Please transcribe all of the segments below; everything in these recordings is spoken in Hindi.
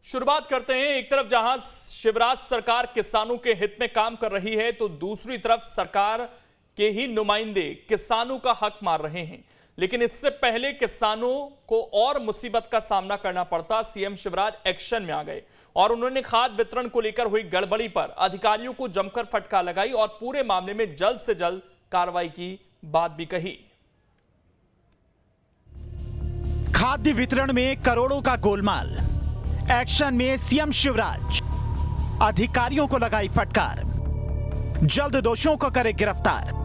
शुरुआत करते हैं। एक तरफ जहां शिवराज सरकार किसानों के हित में काम कर रही है, तो दूसरी तरफ सरकार के ही नुमाइंदे किसानों का हक मार रहे हैं। लेकिन इससे पहले किसानों को और मुसीबत का सामना करना पड़ता, सीएम शिवराज एक्शन में आ गए और उन्होंने खाद वितरण को लेकर हुई गड़बड़ी पर अधिकारियों को जमकर फटकार लगाई और पूरे मामले में जल्द से जल्द कार्रवाई की बात भी कही। खाद्य वितरण में करोड़ों का गोलमाल, एक्शन में सीएम शिवराज, अधिकारियों को लगाई फटकार, जल्द दोषियों को करे गिरफ्तार।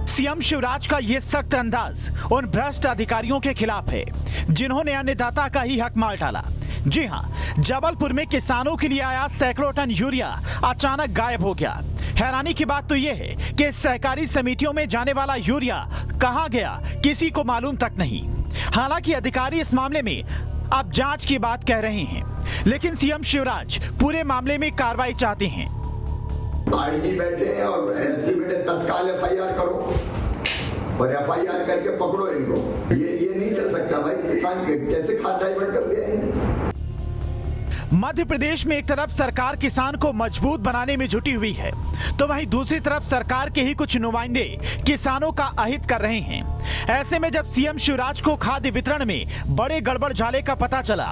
सीएम शिवराज का यह सख्त अंदाज उन भ्रष्ट अधिकारियों के खिलाफ है जिन्होंने अन्नदाता का ही हक मार डाला। जी हां, जबलपुर में किसानों के लिए आया सैकड़ों टन यूरिया अचानक गायब हो गया। हैरानी की बात तो यह है कि सहकारी समितियों में जाने वाला यूरिया कहां गया, किसी को मालूम तक नहीं। हालांकि अधिकारी इस मामले में अब जांच की बात कह रहे हैं, लेकिन सीएम शिवराज पूरे मामले में कार्रवाई चाहते हैं। आईजी बैठे हैं और एसपी बैठे, तत्काल एफआईआर करो और एफआईआर करके पकड़ो इनको। ये नहीं चल सकता भाई, किसान कैसे खाद डाइवर्ट कर दिया। मध्य प्रदेश में एक तरफ सरकार किसान को मजबूत बनाने में जुटी हुई है, तो वहीं दूसरी तरफ सरकार के ही कुछ नुमाइंदे किसानों का अहित कर रहे हैं। ऐसे में जब सीएम शिवराज को खाद्य वितरण में बड़े गड़बड़ झाले का पता चला,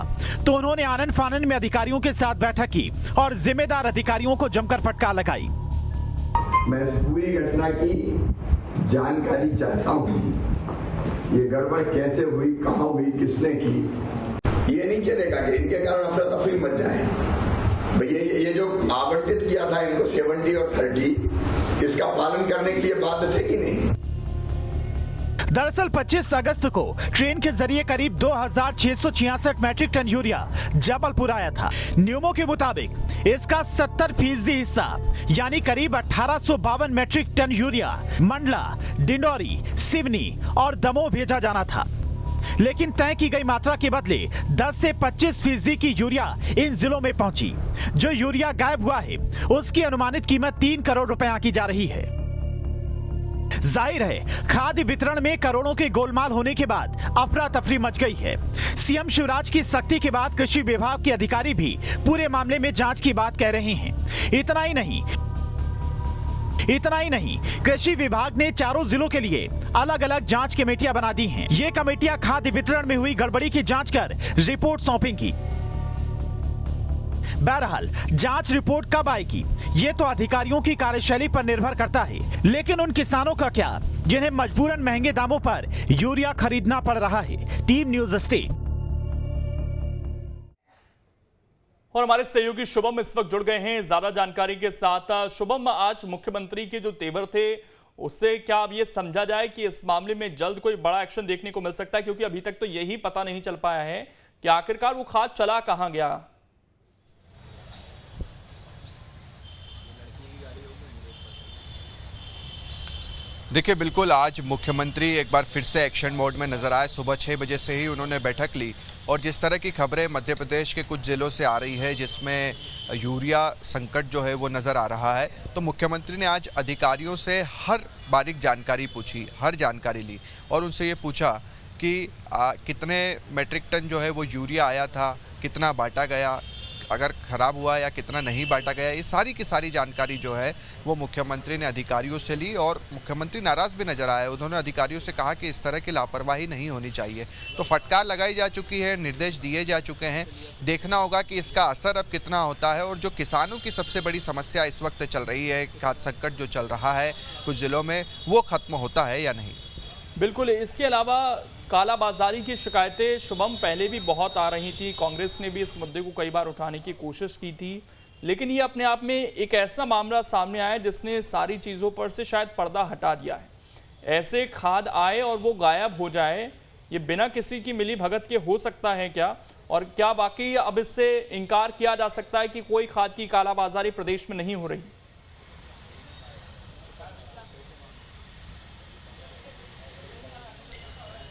तो उन्होंने आनन फानन में अधिकारियों के साथ बैठक की और जिम्मेदार अधिकारियों को जमकर फटकार लगाई। मैं इस पूरी घटना की जानकारी चाहता हूँ। ये गड़बड़ कैसे हुई, कहाँ हुई, किसने की। ये नहीं चलेगा कि इनके कारण अफरा तफरी मच जाए। भैया ये जो आवंटित किया था इनको 70 और 30, इसका पालन करने के लिए बाध्य थे कि नहीं। दरअसल 25 अगस्त को ट्रेन के जरिए करीब 2666 मैट्रिक टन यूरिया जबलपुर आया था। नियमों के मुताबिक इसका 70% हिस्सा यानी करीब 1852 metric ton urea Mandla, Dindori, Seoni और दमोह भेजा जाना था। लेकिन तय की गई मात्रा के बदले 10 से 25% की यूरिया इन जिलों में पहुंची। जो यूरिया गायब हुआ है, उसकी अनुमानित कीमत 3 करोड़ रुपए आंकी जा रही है। जाहिर है, खाद्य वितरण में करोड़ों के गोलमाल होने के बाद अफरा तफरी मच गई है। सीएम शिवराज की सख्ती के बाद कृषि विभाग के अधिकारी भी पूरे मामले में जांच की बात कह रहे हैं। इतना ही नहीं, कृषि विभाग ने चारों जिलों के लिए अलग अलग जांच कमेटियां बना दी हैं। ये कमेटियां खाद्य वितरण में हुई गड़बड़ी की जांच कर रिपोर्ट सौंपेंगी। बहरहाल जांच रिपोर्ट कब आएगी, ये तो अधिकारियों की कार्यशैली पर निर्भर करता है। लेकिन उन किसानों का क्या जिन्हें मजबूरन महंगे दामों पर यूरिया खरीदना पड़ रहा है। टीम न्यूज़ स्टेट और हमारे सहयोगी शुभम इस वक्त जुड़ गए हैं ज्यादा जानकारी के साथ। शुभम, आज मुख्यमंत्री के जो तेवर थे, उससे क्या अब ये समझा जाए कि इस मामले में जल्द कोई बड़ा एक्शन देखने को मिल सकता है, क्योंकि अभी तक तो यही पता नहीं चल पाया है कि आखिरकार वो खाद चला कहां गया। देखिए, बिल्कुल आज मुख्यमंत्री एक बार फिर से एक्शन मोड में नजर आए। सुबह 6 बजे से ही उन्होंने बैठक ली और जिस तरह की खबरें मध्य प्रदेश के कुछ जिलों से आ रही है, जिसमें यूरिया संकट जो है वो नज़र आ रहा है, तो मुख्यमंत्री ने आज अधिकारियों से हर बारीक जानकारी पूछी, हर जानकारी ली और उनसे ये पूछा कि कितने मैट्रिक टन जो है वो यूरिया आया था, कितना बांटा गया, अगर ख़राब हुआ या कितना नहीं बांटा गया। ये सारी की सारी जानकारी जो है वो मुख्यमंत्री ने अधिकारियों से ली और मुख्यमंत्री नाराज़ भी नजर आए। उन्होंने अधिकारियों से कहा कि इस तरह की लापरवाही नहीं होनी चाहिए। तो फटकार लगाई जा चुकी है, निर्देश दिए जा चुके हैं। देखना होगा कि इसका असर अब कितना होता है और जो किसानों की सबसे बड़ी समस्या इस वक्त चल रही है, खाद्य संकट जो चल रहा है कुछ ज़िलों में, वो ख़त्म होता है या नहीं। बिल्कुल, इसके अलावा कालाबाजारी की शिकायतें शुभम पहले भी बहुत आ रही थी। कांग्रेस ने भी इस मुद्दे को कई बार उठाने की कोशिश की थी, लेकिन ये अपने आप में एक ऐसा मामला सामने आया जिसने सारी चीज़ों पर से शायद पर्दा हटा दिया है। ऐसे खाद आए और वो गायब हो जाए, ये बिना किसी की मिली भगत के हो सकता है क्या? और क्या वाकई अब इससे इनकार किया जा सकता है कि कोई खाद की कालाबाजारी प्रदेश में नहीं हो रही?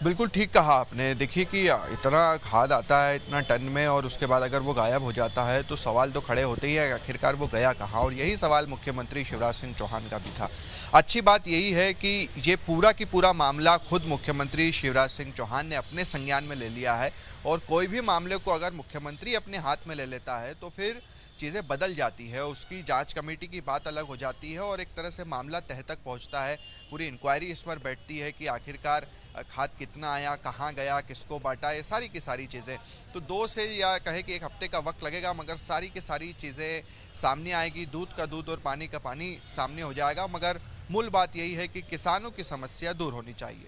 बिल्कुल ठीक कहा आपने। देखिए कि इतना खाद आता है इतना टन में, और उसके बाद अगर वो गायब हो जाता है तो सवाल तो खड़े होते ही हैं, आखिरकार वो गया कहाँ। और यही सवाल मुख्यमंत्री शिवराज सिंह चौहान का भी था। अच्छी बात यही है कि ये पूरा की पूरा मामला खुद मुख्यमंत्री शिवराज सिंह चौहान ने अपने संज्ञान में ले लिया है, और कोई भी मामले को अगर मुख्यमंत्री अपने हाथ में ले लेता है तो फिर चीज़ें बदल जाती है। उसकी जांच कमेटी की बात अलग हो जाती है और एक तरह से मामला तह तक पहुंचता है। पूरी इंक्वायरी इस पर बैठती है कि आखिरकार खाद कितना आया, कहां गया, किसको बांटा, ये सारी की सारी चीज़ें। तो 2 से या कहे कि 1 हफ्ते का वक्त लगेगा, मगर सारी की सारी चीज़ें सामने आएगी। दूध का दूध और पानी का पानी सामने हो जाएगा। मगर मूल बात यही है कि किसानों की समस्या दूर होनी चाहिए।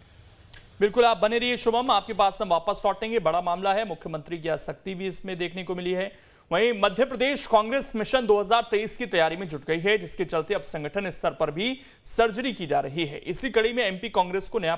बिल्कुल, आप बने रहिए शुभम, आपके पास हम वापस लौटेंगे। बड़ा मामला है, मुख्यमंत्री की आसक्ति भी इसमें देखने को मिली है। वहीं मध्य प्रदेश कांग्रेस मिशन 2023 की तैयारी में जुट गई है, जिसके चलते अब संगठन स्तर पर भी सर्जरी की जा रही है। इसी कड़ी में एमपी कांग्रेस को नया